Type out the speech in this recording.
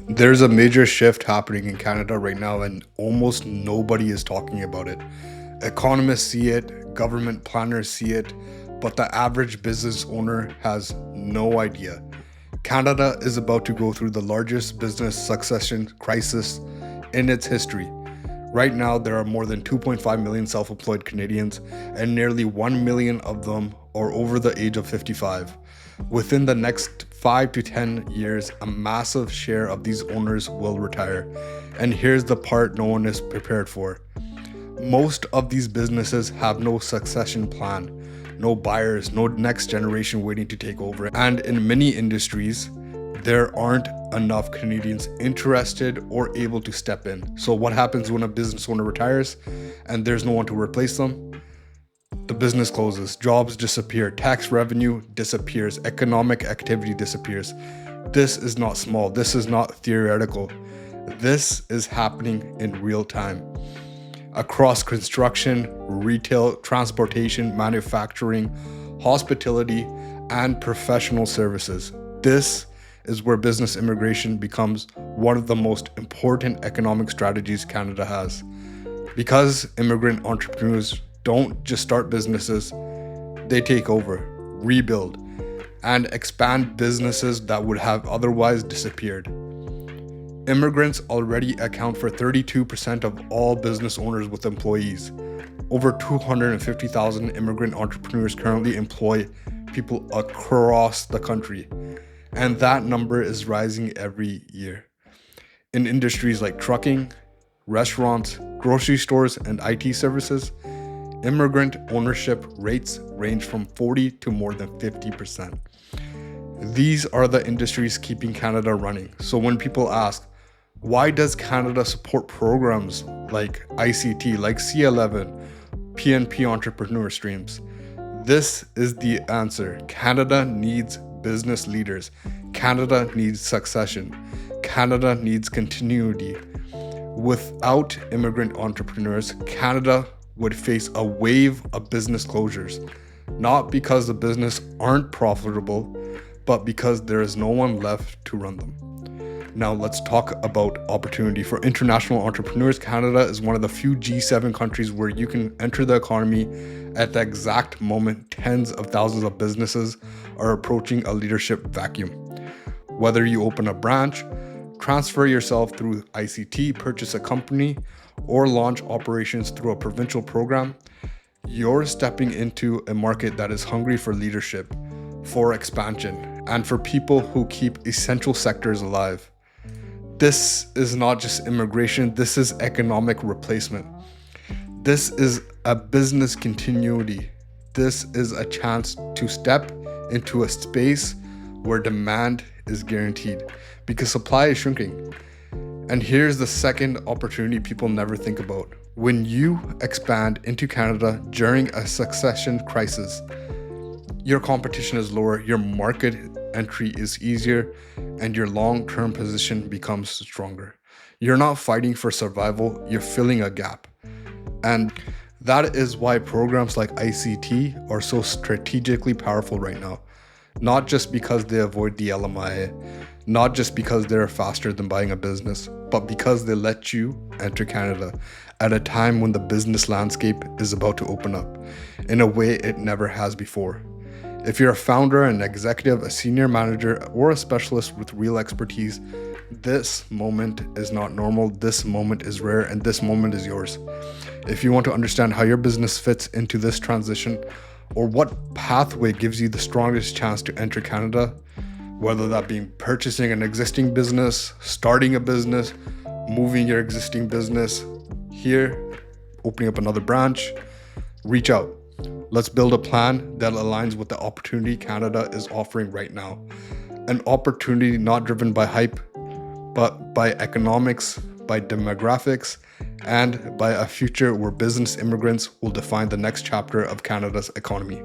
There's a major shift happening in Canada right now, and almost nobody is talking about it. Economists see it, government planners see it, but the average business owner has no idea. Canada is about to go through the largest business succession crisis in its history. Right now, there are more than 2.5 million self employed Canadians, and nearly 1 million of them are over the age of 55. Within the next 5 to 10 years, a massive share of these owners will retire. And here's the part no one is prepared for. Most of these businesses have no succession plan, no buyers, no next generation waiting to take over. And in many industries, there aren't enough Canadians interested or able to step in. So what happens when a business owner retires and there's no one to replace them? The business closes, jobs disappear, tax revenue disappears, economic activity disappears. This is not small, this is not theoretical. This is happening in real time. Across construction, retail, transportation, manufacturing, hospitality, and professional services. This is where business immigration becomes one of the most important economic strategies Canada has. Because immigrant entrepreneurs don't just start businesses, they take over, rebuild, and expand businesses that would have otherwise disappeared. Immigrants already account for 32% of all business owners with employees. Over 250,000 immigrant entrepreneurs currently employ people across the country, and that number is rising every year. In industries like trucking, restaurants, grocery stores, and IT services, immigrant ownership rates range from 40 to more than 50%. These are the industries keeping Canada running. So when people ask, why does Canada support programs like ICT, like C11, PNP entrepreneur streams? This is the answer. Canada needs business leaders. Canada needs succession. Canada needs continuity. Without immigrant entrepreneurs, Canada would face a wave of business closures, not because the business aren't profitable, but because there is no one left to run them. Now let's talk about opportunity. For international entrepreneurs, Canada is one of the few G7 countries where you can enter the economy at the exact moment tens of thousands of businesses are approaching a leadership vacuum. Whether you open a branch, transfer yourself through ICT, purchase a company, or launch operations through a provincial program, you're stepping into a market that is hungry for leadership, for expansion, and for people who keep essential sectors alive. This is not just immigration, this is economic replacement. This is a business continuity. This is a chance to step into a space where demand is guaranteed because supply is shrinking. And here's the second opportunity people never think about. When you expand into Canada during a succession crisis, your competition is lower, your market entry is easier, and your long-term position becomes stronger. You're not fighting for survival, you're filling a gap. And that is why programs like ICT are so strategically powerful right now. Not just because they avoid the LMIA, not just because they're faster than buying a business, but because they let you enter Canada at a time when the business landscape is about to open up in a way it never has before. If you're a founder, an executive, a senior manager, or a specialist with real expertise, this moment is not normal, this moment is rare, and this moment is yours. If you want to understand how your business fits into this transition, or what pathway gives you the strongest chance to enter Canada, whether that being purchasing an existing business, starting a business, moving your existing business here, opening up another branch, reach out. Let's build a plan that aligns with the opportunity Canada is offering right now. An opportunity not driven by hype, but by economics, by demographics, and by a future where business immigrants will define the next chapter of Canada's economy.